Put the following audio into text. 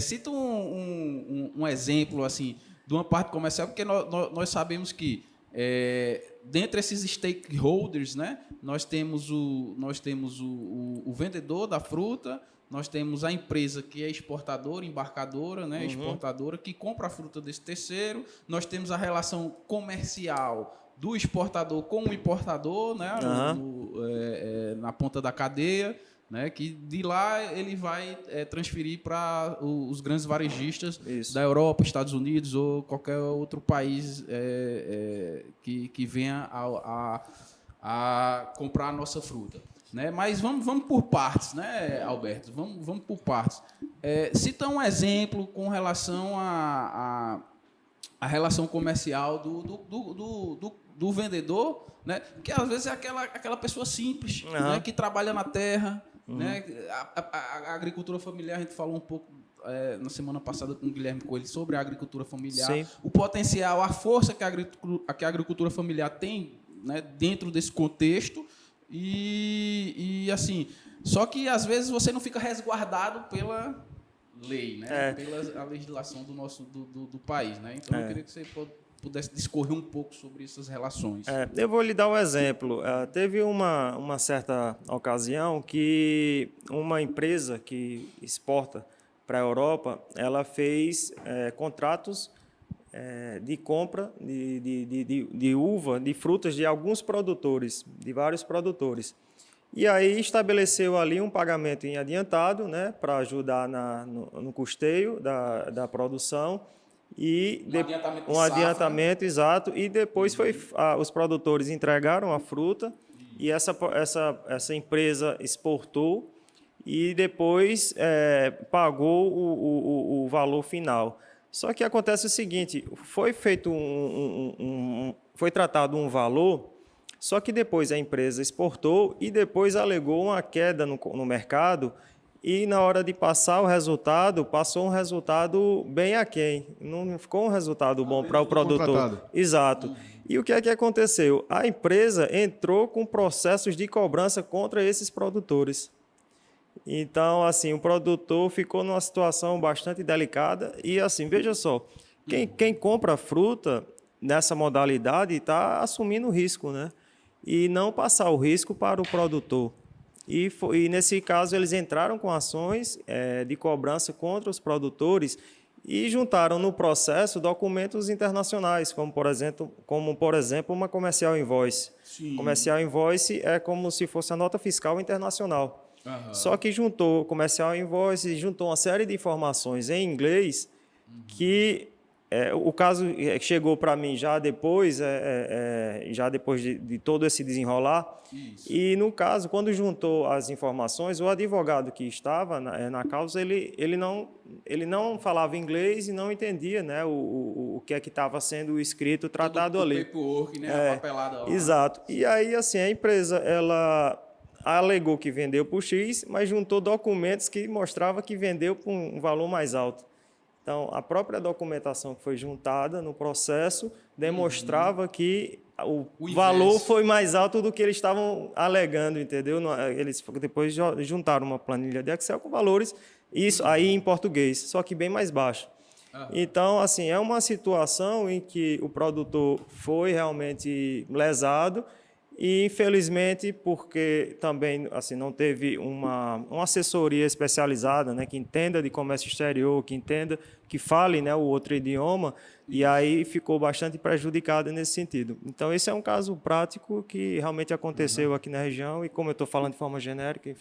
Cita um exemplo assim de uma parte comercial, porque nós sabemos que dentre esses stakeholders, né, nós temos o vendedor da fruta, nós temos a empresa que é exportadora, embarcadora, né, exportadora, que compra a fruta desse terceiro, nós temos a relação comercial do exportador com o importador, né, na ponta da cadeia, né, que de lá ele vai transferir para os grandes varejistas da Europa, Estados Unidos ou qualquer outro país que venha a comprar a nossa fruta. Né? Mas vamos por partes, né, Alberto? Vamos por partes. Cita um exemplo com relação a relação comercial do vendedor, né? Que às vezes é aquela pessoa simples, né? Que trabalha na terra, né? A agricultura familiar, a gente falou um pouco na semana passada com o Guilherme Coelho sobre a agricultura familiar, o potencial, a força que a agricultura familiar tem, né, dentro desse contexto e assim, só que às vezes você não fica resguardado pela lei, né? Pela legislação do país, né? Então eu queria que você pudesse discorrer um pouco sobre essas relações. Eu vou lhe dar um exemplo. Teve uma certa ocasião que uma empresa que exporta para a Europa, ela fez contratos de compra de uva, de frutas de alguns produtores, de vários produtores. E aí estabeleceu ali um pagamento em adiantado, né, para ajudar no custeio da produção. E um adiantamento exato, e depois os produtores entregaram a fruta e essa empresa exportou e depois pagou o valor final. Só que acontece o seguinte, foi feito foi tratado um valor, só que depois a empresa exportou e depois alegou uma queda no mercado. E na hora de passar o resultado, passou um resultado bem aquém. Não ficou um resultado bom para o produtor. Exato. E o que é que aconteceu? A empresa entrou com processos de cobrança contra esses produtores. Então, assim, o produtor ficou numa situação bastante delicada. E, assim, veja só, quem compra fruta nessa modalidade está assumindo o risco, né? E não passar o risco para o produtor. E nesse caso, eles entraram com ações de cobrança contra os produtores e juntaram no processo documentos internacionais, como, por exemplo, uma comercial invoice. Comercial invoice é como se fosse a nota fiscal internacional. Só que juntou comercial invoice, juntou uma série de informações em inglês que... o caso chegou para mim já depois de todo esse desenrolar. Isso. E, no caso, quando juntou as informações, o advogado que estava na causa, ele não falava inglês e não entendia, né, o que é que estava sendo escrito, tratado ali. O paperwork, né, a papelada lá. Exato. E aí, assim, a empresa, ela alegou que vendeu por X, mas juntou documentos que mostravam que vendeu por um valor mais alto. Então, a própria documentação que foi juntada no processo demonstrava que o valor foi mais alto do que eles estavam alegando, entendeu? Eles depois juntaram uma planilha de Excel com valores, isso aí em português, só que bem mais baixo. Então, assim, é uma situação em que o produtor foi realmente lesado e, infelizmente, porque também assim, não teve uma assessoria especializada, né, que entenda de comércio exterior, que fale, né, o outro idioma, e aí ficou bastante prejudicado nesse sentido. Então, esse é um caso prático que realmente aconteceu aqui na região, e como eu estou falando de forma genérica, enfim.